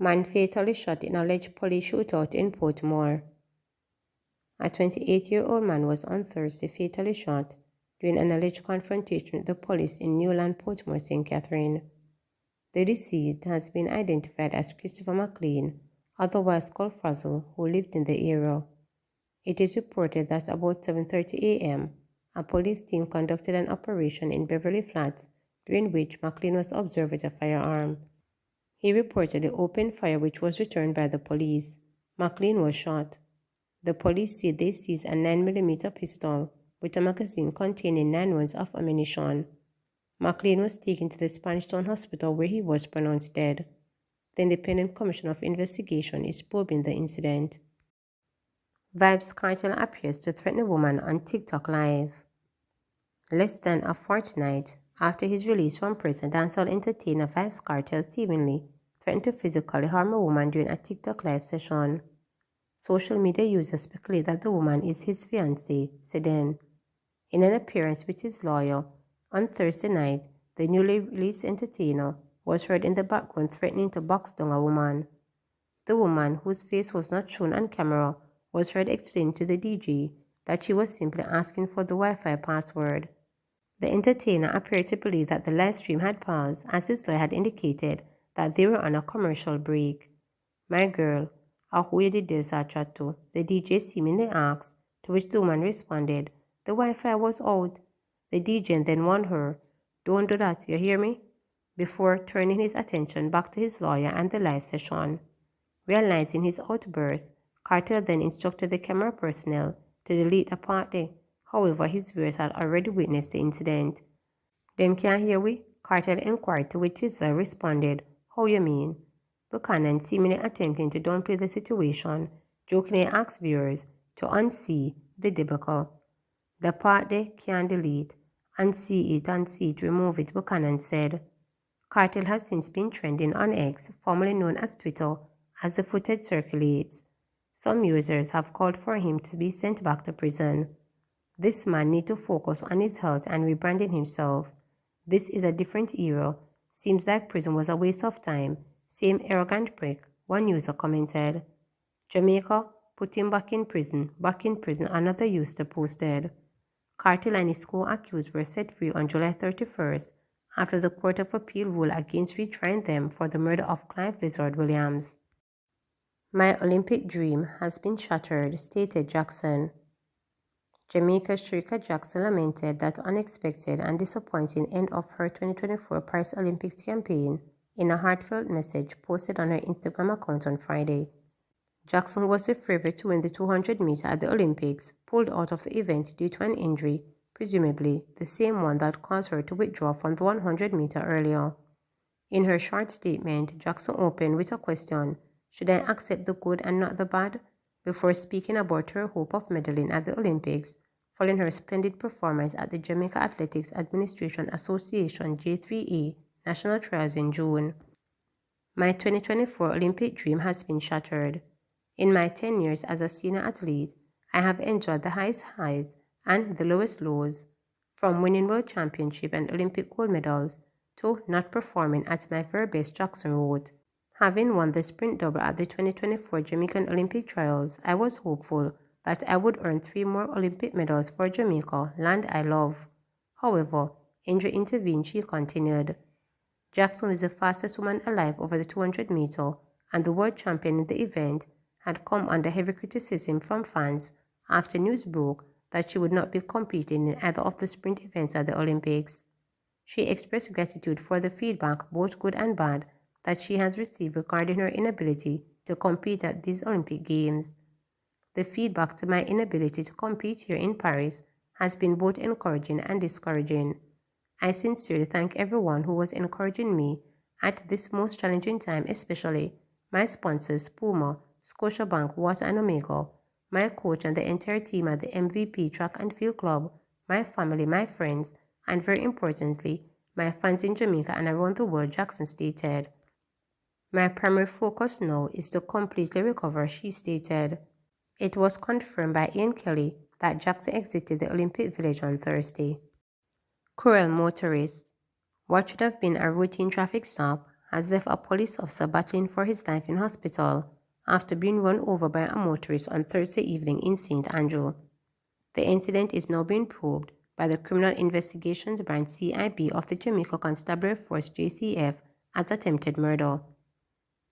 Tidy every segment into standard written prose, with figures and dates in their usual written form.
Man fatally shot in alleged police shootout in Portmore. A 28-year-old man was on Thursday fatally shot during an alleged confrontation with the police in Newland, Portmore, St. Catherine. The deceased has been identified as Christopher McLean, otherwise called Frazzle, who lived in the area. It is reported that about 7:30 a.m., a police team conducted an operation in Beverly Flats, during which McLean was observed with a firearm. He reportedly opened fire, which was returned by the police. McLean was shot. The police said they seized a 9mm pistol with a magazine containing 9 rounds of ammunition. McLean was taken to the Spanish Town Hospital, where he was pronounced dead. The Independent Commission of Investigation is probing the incident. Vybz Kartel appears to threaten a woman on TikTok Live. Less than a fortnight after his release from prison, dancehall entertainer Vybz Kartel seemingly threatened to physically harm a woman during a TikTok Live session. Social media users speculate that the woman is his fiancée, Sedan. In an appearance with his lawyer on Thursday night, the newly released entertainer was heard in the background threatening to box down a woman. The woman, whose face was not shown on camera, was heard explaining to the DJ that she was simply asking for the Wi-Fi password. The entertainer appeared to believe that the live stream had paused, as his lawyer had indicated that they were on a commercial break. "My girl, who you did this chat to?" the DJ seemingly asked, to which the woman responded, "The Wi-Fi was out." The DJ then warned her, "Don't do that, you hear me?" before turning his attention back to his lawyer and the live session. Realizing his outburst, Kartel then instructed the camera personnel to delete the party. However, his viewers had already witnessed the incident. "Them can't hear we?" Kartel inquired, to which his lawyer responded, "How you mean?" Buchanan, seemingly attempting to downplay the situation, jokingly asked viewers to unsee the debacle. "The part they can delete, unsee it, remove it," Buchanan said. Kartel has since been trending on X, formerly known as Twitter, as the footage circulates. Some users have called for him to be sent back to prison. "This man needs to focus on his health and rebranding himself. This is a different era. Seems like prison was a waste of time. Same arrogant prick," one user commented. "Jamaica, put him back in prison, another user posted. Kartel and his co-accused were set free on July 31st after the Court of Appeal ruled against retrying them for the murder of Clive Lizard Williams. "My Olympic dream has been shattered," stated Jackson. Jamaica's Shericka Jackson lamented that unexpected and disappointing end of her 2024 Paris Olympics campaign in a heartfelt message posted on her Instagram account on Friday. Jackson, who was the favorite to win the 200 meter at the Olympics, pulled out of the event due to an injury, presumably the same one that caused her to withdraw from the 100 meter earlier. In her short statement, Jackson opened with a question, "Should I accept the good and not the bad?" before speaking about her hope of medaling at the Olympics following her splendid performance at the Jamaica Athletics Administration Association J3A National Trials in June. "My 2024 Olympic dream has been shattered. In my 10 years as a senior athlete, I have enjoyed the highest highs and the lowest lows, from winning world championship and Olympic gold medals to not performing at my very best," Jackson wrote. Having won the sprint double at the 2024 Jamaican Olympic Trials, I was hopeful that I would earn 3 more Olympic medals for Jamaica, land I love. However, injury intervened, she continued. Jackson is the fastest woman alive over the 200 meter, and the world champion in the event had come under heavy criticism from fans after news broke that she would not be competing in either of the sprint events at the Olympics. She expressed gratitude for the feedback, both good and bad, that she has received regarding her inability to compete at these Olympic Games. "The feedback to my inability to compete here in Paris has been both encouraging and discouraging. I sincerely thank everyone who was encouraging me at this most challenging time, especially my sponsors Puma, Scotiabank, Water and Omega, my coach and the entire team at the MVP Track and Field Club, my family, my friends, and very importantly, my fans in Jamaica and around the world," Jackson stated. "My primary focus now is to completely recover," she stated. It was confirmed by Ian Kelly that Jackson exited the Olympic Village on Thursday. Cruel motorist. What should have been a routine traffic stop has left a police officer battling for his life in hospital after being run over by a motorist on Thursday evening in St. Andrew. The incident is now being probed by the Criminal Investigations Branch CIB of the Jamaica Constabulary Force JCF as attempted murder.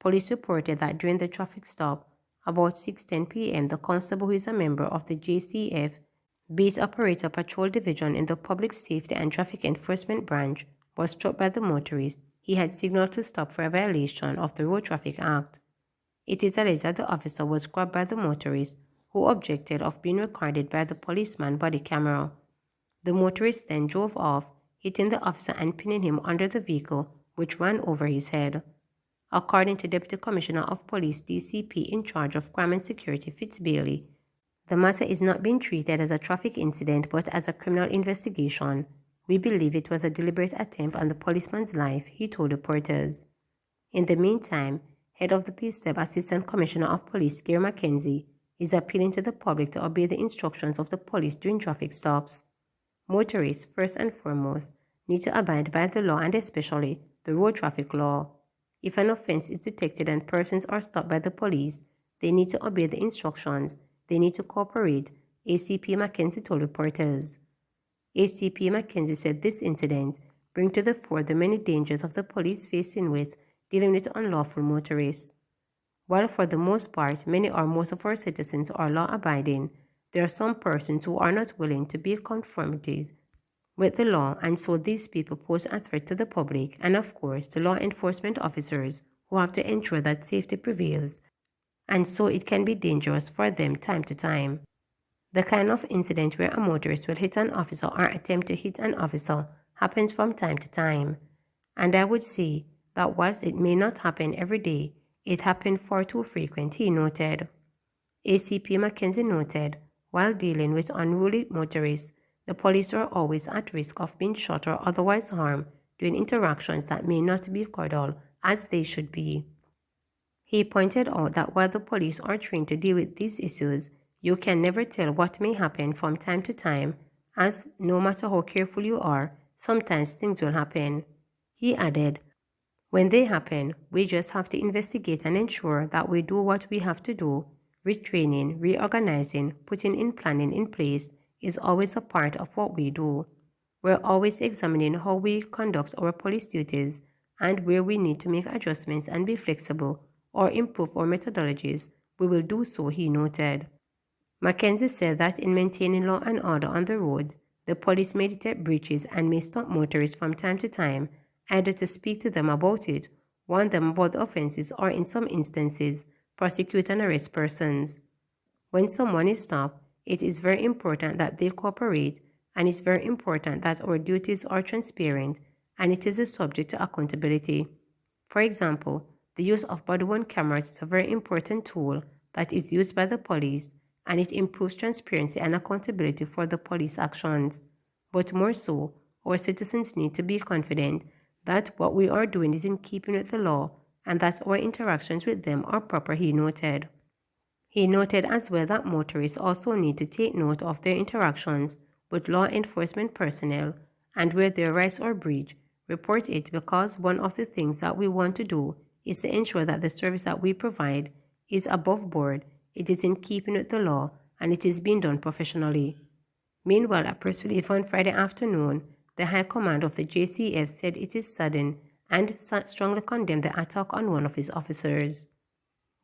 Police reported that during the traffic stop, about 6:10 p.m., the constable, who is a member of the JCF Beat Operator Patrol Division in the Public Safety and Traffic Enforcement Branch, was struck by the motorist he had signaled to stop for a violation of the Road Traffic Act. It is alleged that the officer was grabbed by the motorist, who objected of being recorded by the policeman's body camera. The motorist then drove off, hitting the officer and pinning him under the vehicle, which ran over his head. According to Deputy Commissioner of Police DCP in charge of Crime and Security Fitz Bailey, the matter is not being treated as a traffic incident but as a criminal investigation. We believe it was a deliberate attempt on the policeman's life, he told reporters. In the meantime, head of the Peace-Step Assistant Commissioner of Police, Gary Mackenzie, is appealing to the public to obey the instructions of the police during traffic stops. Motorists, first and foremost, need to abide by the law and especially the road traffic law. If an offense is detected and persons are stopped by the police, they need to obey the instructions. They need to cooperate, ACP Mackenzie told reporters. ACP Mackenzie said this incident brings to the fore the many dangers of the police facing with dealing with unlawful motorists. While for the most part, many or most of our citizens are law-abiding, there are some persons who are not willing to be conformative with the law, and so these people pose a threat to the public and, of course, to law enforcement officers who have to ensure that safety prevails, and so it can be dangerous for them time to time. The kind of incident where a motorist will hit an officer or attempt to hit an officer happens from time to time, and I would say that whilst it may not happen every day, it happened far too frequent, he noted. ACP Mackenzie noted, while dealing with unruly motorists, the police are always at risk of being shot or otherwise harmed during interactions that may not be cordial as they should be. He pointed out that while the police are trained to deal with these issues, you can never tell what may happen from time to time, as no matter how careful you are, sometimes things will happen. He added, when they happen, we just have to investigate and ensure that we do what we have to do. Retraining, reorganizing, putting in planning in place is always a part of what we do. We're always examining how we conduct our police duties and where we need to make adjustments and be flexible or improve our methodologies, we will do so, he noted. Mackenzie said that in maintaining law and order on the roads, the police may detect breaches and may stop motorists from time to time, either to speak to them about it, warn them about the offenses, or in some instances, prosecute and arrest persons. When someone is stopped, it is very important that they cooperate, and it's very important that our duties are transparent, and it is subject to accountability. For example, the use of body-worn cameras is a very important tool that is used by the police, and it improves transparency and accountability for the police actions. But more so, our citizens need to be confident that what we are doing is in keeping with the law and that our interactions with them are proper, he noted. He noted as well that motorists also need to take note of their interactions with law enforcement personnel, and where their rights are breached, report it, because one of the things that we want to do is to ensure that the service that we provide is above board, it is in keeping with the law, and it is being done professionally. Meanwhile, a press release on Friday afternoon, the High Command of the JCF said it is saddened and strongly condemned the attack on one of its officers.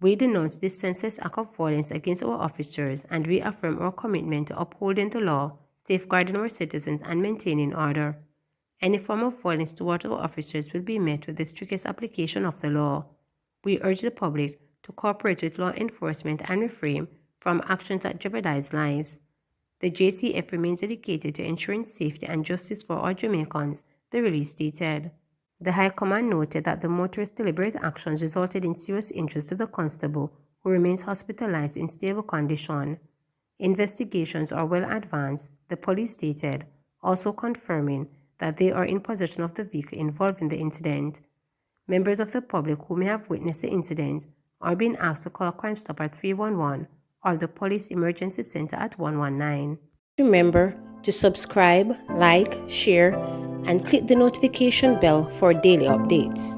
We denounce this senseless act of violence against our officers and reaffirm our commitment to upholding the law, safeguarding our citizens, and maintaining order. Any form of violence toward our officers will be met with the strictest application of the law. We urge the public to cooperate with law enforcement and refrain from actions that jeopardize lives. The JCF remains dedicated to ensuring safety and justice for all Jamaicans, the release stated. The High Command noted that the motorist's deliberate actions resulted in serious injuries to the constable, who remains hospitalized in stable condition. Investigations are well advanced, the police stated, also confirming that they are in possession of the vehicle involved in the incident. Members of the public who may have witnessed the incident are being asked to call Crime Stop at 311 or the Police Emergency Center at 119. Remember to subscribe, like, share, and click the notification bell for daily updates.